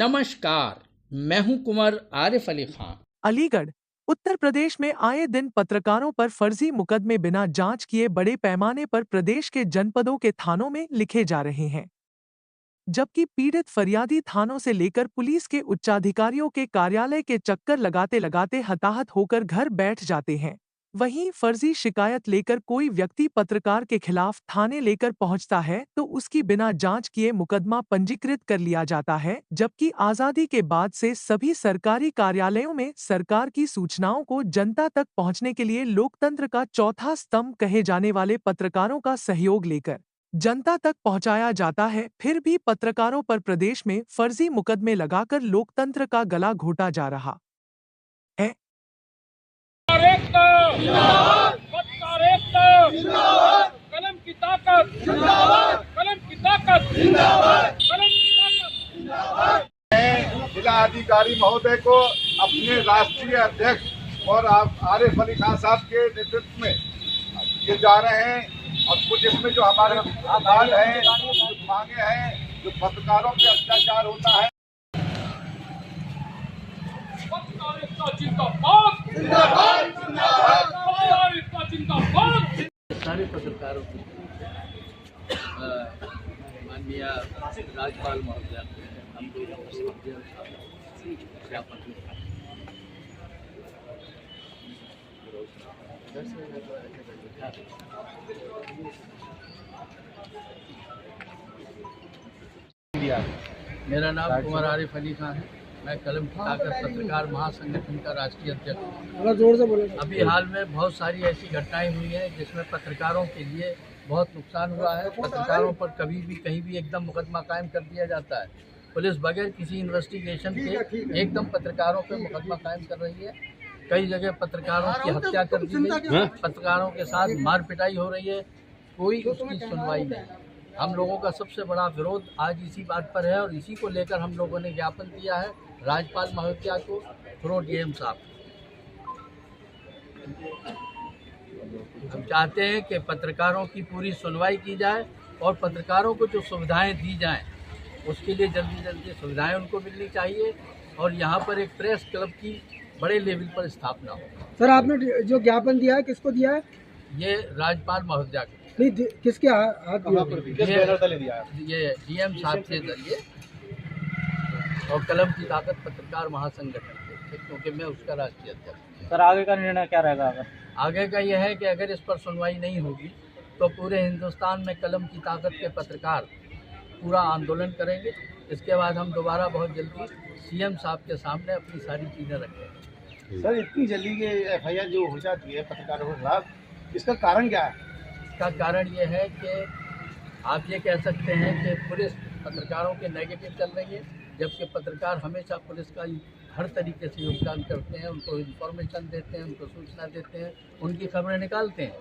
नमस्कार, मैं हूं कुंवर आरिफ अली खान। अलीगढ़, उत्तर प्रदेश में आए दिन पत्रकारों पर फर्जी मुकदमे बिना जांच किए बड़े पैमाने पर प्रदेश के जनपदों के थानों में लिखे जा रहे हैं, जबकि पीड़ित फरियादी थानों से लेकर पुलिस के उच्चाधिकारियों के कार्यालय के चक्कर लगाते लगाते हताहत होकर घर बैठ जाते हैं। वहीं फर्जी शिकायत लेकर कोई व्यक्ति पत्रकार के खिलाफ थाने लेकर पहुंचता है तो उसकी बिना जांच किए मुकदमा पंजीकृत कर लिया जाता है, जबकि आजादी के बाद से सभी सरकारी कार्यालयों में सरकार की सूचनाओं को जनता तक पहुंचने के लिए लोकतंत्र का चौथा स्तंभ कहे जाने वाले पत्रकारों का सहयोग लेकर जनता तक पहुंचाया जाता है। फिर भी पत्रकारों पर प्रदेश में फर्जी मुकदमे लगाकर लोकतंत्र का गला घोटा जा रहा है। कलम की ताकत जिंदाबाद, कलम की ताकत जिंदाबाद, कलम की ताकत जिंदाबाद। जिला अधिकारी महोदय को अपने राष्ट्रीय अध्यक्ष और आरिफ अली खान साहब के नेतृत्व में ये जा रहे हैं और कुछ इसमें जो हमारे आधार हैं, जो मांगे हैं, जो पत्रकारों पे अत्याचार होता है। सारे पत्रकारों की माननीय राज्यपाल महोदय हम मेरा नाम कुंवर आरिफ अली खान है। मैं कलम की ताकत पत्रकार महासंगठन का राष्ट्रीय अध्यक्ष हूँ। अभी हाल में बहुत सारी ऐसी घटनाएं हुई हैं जिसमें पत्रकारों के लिए बहुत नुकसान हुआ है। पत्रकारों पर कभी भी कहीं भी एकदम मुकदमा कायम कर दिया जाता है। पुलिस बगैर किसी इन्वेस्टिगेशन के एकदम पत्रकारों पर मुकदमा कायम कर रही है। कई जगह पत्रकारों की हत्या कर दी गई, पत्रकारों के साथ मार पिटाई हो रही है, कोई उसकी सुनवाई नहीं। हम लोगों का सबसे बड़ा विरोध आज इसी बात पर है और इसी को लेकर हम लोगों ने ज्ञापन दिया है राज्यपाल महोदया को थ्रू डीएम साहब। हम चाहते हैं कि पत्रकारों की पूरी सुनवाई की जाए और पत्रकारों को जो सुविधाएं दी जाएं उसके लिए जल्दी जल्दी सुविधाएं उनको मिलनी चाहिए और यहाँ पर एक प्रेस क्लब की बड़े लेवल पर स्थापना हो। सर, आपने जो ज्ञापन दिया है किसको दिया है? ये राज्यपाल महोदया को। नहीं, किसके हाथ दिया? ये डीएम साहब के जरिए और कलम की ताकत पत्रकार महासंगठन के, क्योंकि मैं उसका राष्ट्रीय अध्यक्ष। सर, आगे का निर्णय क्या रहेगा? आगे का यह है कि अगर इस पर सुनवाई नहीं होगी तो पूरे हिंदुस्तान में कलम की ताकत के पत्रकार पूरा आंदोलन करेंगे। इसके बाद हम दोबारा बहुत जल्दी सीएम साहब के सामने अपनी सारी चीज़ें रखेंगे। सर, इतनी जल्दी के एफआईआर जो हो जाती है पत्रकारों के खिलाफ, इसका कारण क्या है? इसका कारण ये है कि आप ये कह सकते हैं कि पुलिस पत्रकारों के नेगेटिव चल रही है, जबकि पत्रकार हमेशा पुलिस का हर तरीके से योगदान करते हैं, उनको इन्फॉर्मेशन देते हैं, उनको सूचना देते हैं, उनकी खबरें निकालते हैं,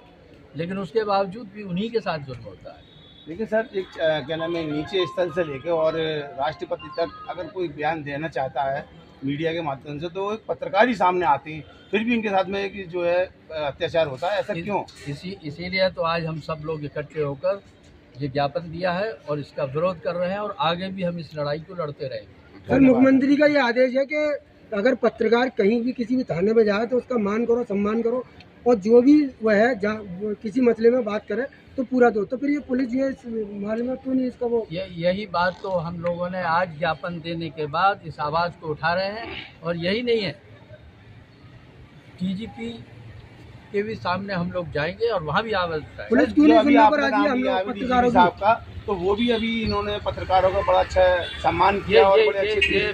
लेकिन उसके बावजूद भी उन्हीं के साथ जुल्म होता है। लेकिन सर, एक क्या नाम है, नीचे स्तर से लेकर और राष्ट्रपति तक अगर कोई बयान देना चाहता है मीडिया के माध्यम से तो एक पत्रकार ही सामने आते हैं, फिर भी इनके साथ में एक जो है अत्याचार होता है, ऐसा क्यों? इसीलिए तो आज हम सब लोग इकट्ठे होकर ये ज्ञापन दिया है और इसका विरोध कर रहे हैं और आगे भी हम इस लड़ाई को लड़ते रहेंगे। सर, मुख्यमंत्री का ये आदेश है कि अगर पत्रकार कहीं भी किसी भी थाने में जाए तो उसका मान करो, सम्मान करो और जो भी वह है किसी मसले में बात करे तो पूरा दो। तो फिर ये पुलिस जो है इस मामले में क्यों नहीं इसका वो? यही बात तो हम लोगों ने आज ज्ञापन देने के बाद इस आवाज़ को उठा रहे हैं और यही नहीं है, डीजीपी के भी सामने हम लोग जाएंगे और वहाँ भी आवाज़ उठाएंगे। पुलिस क्यों नहीं सुनने पर राजी है हम लोग पत्रकारों साहब का? तो वो भी अभी इन्होंने पत्रकारों का बड़ा अच्छा सम्मान किया और बड़े अच्छे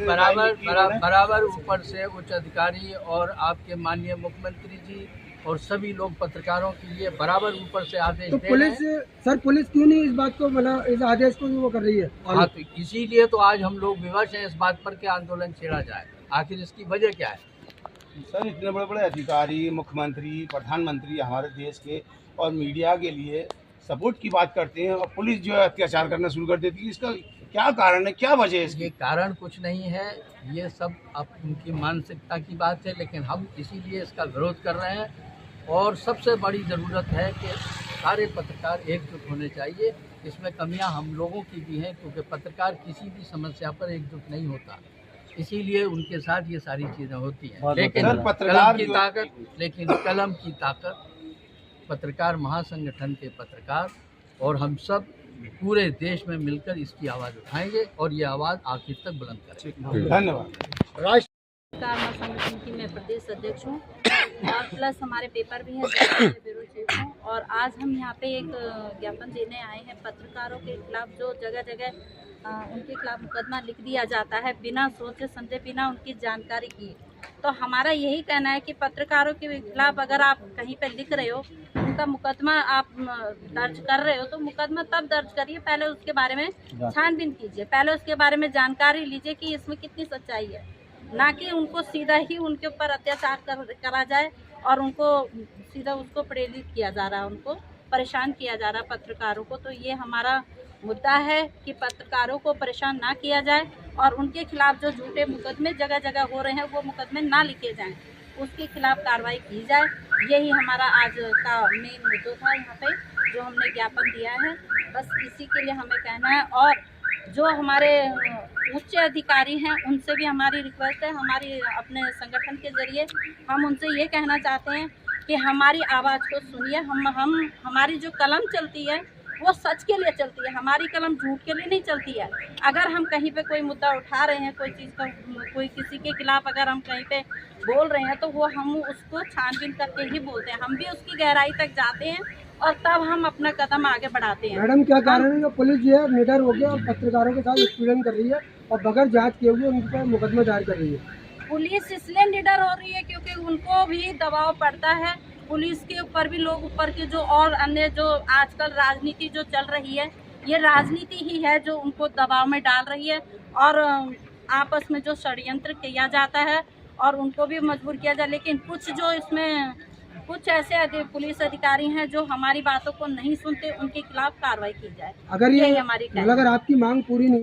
बराबर ऊपर से उच्च अधिकारी और आपके माननीय मुख्यमंत्री जी और सभी लोग पत्रकारों के लिए बराबर ऊपर से आदेश तो पुलिस सर पुलिस क्यों नहीं इस बात को इस आदेश को वो कर रही है? हाँ, तो इसीलिए तो आज हम लोग विवश हैं इस बात पर कि आंदोलन छेड़ा जाए। आखिर इसकी वजह क्या है? सर, इतने बड़े बड़े अधिकारी, मुख्यमंत्री, प्रधानमंत्री हमारे देश के और मीडिया के लिए सपोर्ट की बात करते हैं और पुलिस जो है अत्याचार करना शुरू कर देती है। इसका क्या कारण है, क्या वजह है इसकी? ये कारण कुछ नहीं है, ये सब अब उनकी मानसिकता की बात है, लेकिन हम इसीलिए इसका विरोध कर रहे हैं और सबसे बड़ी ज़रूरत है कि सारे पत्रकार एकजुट होने चाहिए। इसमें कमियां हम लोगों की भी हैं क्योंकि पत्रकार किसी भी समस्या पर एकजुट नहीं होता। इसीलिए उनके साथ ये सारी चीजें होती हैं। बहुत लेकिन सर, पत्रकार कलम की ताकत पत्रकार महासंगठन के पत्रकार और हम सब पूरे देश में मिलकर इसकी आवाज उठाएंगे और ये आवाज आखिर तक बुलंद करेंगे। धन्यवाद। पत्रकार महासंगठन की मैं प्रदेश अध्यक्ष हूँ और प्लस हमारे पेपर भी हैं, ब्यूरो चीफ हूँ। और आज हम यहाँ पे एक ज्ञापन देने आए हैं पत्रकारों के खिलाफ जो जगह जगह उनके खिलाफ मुकदमा लिख दिया जाता है बिना सोचे समझे, बिना उनकी जानकारी किए। तो हमारा यही कहना है कि पत्रकारों के खिलाफ अगर आप कहीं पे लिख रहे हो, उनका मुकदमा आप दर्ज कर रहे हो, तो मुकदमा तब दर्ज करिए, पहले उसके बारे में छानबीन कीजिए, पहले उसके बारे में जानकारी लीजिए कि इसमें कितनी सच्चाई है, ना कि उनको सीधा ही उनके ऊपर अत्याचार करा जाए और उनको सीधा उसको प्रेरित किया जा रहा है, उनको परेशान किया जा रहा है पत्रकारों को। तो ये हमारा मुद्दा है कि पत्रकारों को परेशान ना किया जाए और उनके खिलाफ जो झूठे मुकदमे जगह जगह हो रहे हैं वो मुकदमे ना लिखे जाएं, उसके खिलाफ कार्रवाई की जाए। यही हमारा आज का मेन मुद्दा था यहाँ पे जो हमने ज्ञापन दिया है। बस इसी के लिए हमें कहना है और जो हमारे उच्च अधिकारी हैं उनसे भी हमारी रिक्वेस्ट है, हमारी अपने संगठन के जरिए हम उनसे ये कहना चाहते हैं कि हमारी आवाज़ को सुनिए। हमारी जो कलम चलती है वो सच के लिए चलती है, हमारी कलम झूठ के लिए नहीं चलती है। अगर हम कहीं पे कोई मुद्दा उठा रहे हैं, कोई चीज़ का कोई किसी के खिलाफ अगर हम कहीं पे बोल रहे हैं तो वो हम उसको छानबीन करके ही बोलते हैं, हम भी उसकी गहराई तक जाते हैं और तब हम अपना कदम आगे बढ़ाते हैं। मैडम क्या कारण है कि पुलिस जो है निडर हो गया और पत्रकारों के साथ उत्पीड़न कर रही है और बगैर जांच किए हुए उनके पर मुकदमा दायर कर रही है? पुलिस इसलिए निडर हो रही है क्योंकि उनको भी दबाव पड़ता है, पुलिस के ऊपर भी लोग ऊपर के जो और अन्य जो आजकल राजनीति जो चल रही है, ये राजनीति ही है जो उनको दबाव में डाल रही है और आपस में जो षड्यंत्र किया जाता है और उनको भी मजबूर किया जाए। लेकिन कुछ जो इसमें कुछ ऐसे पुलिस अधिकारी हैं जो हमारी बातों को नहीं सुनते, उनके खिलाफ कार्रवाई की जाए। अगर ये हमारी अगर आपकी मांग पूरी नहीं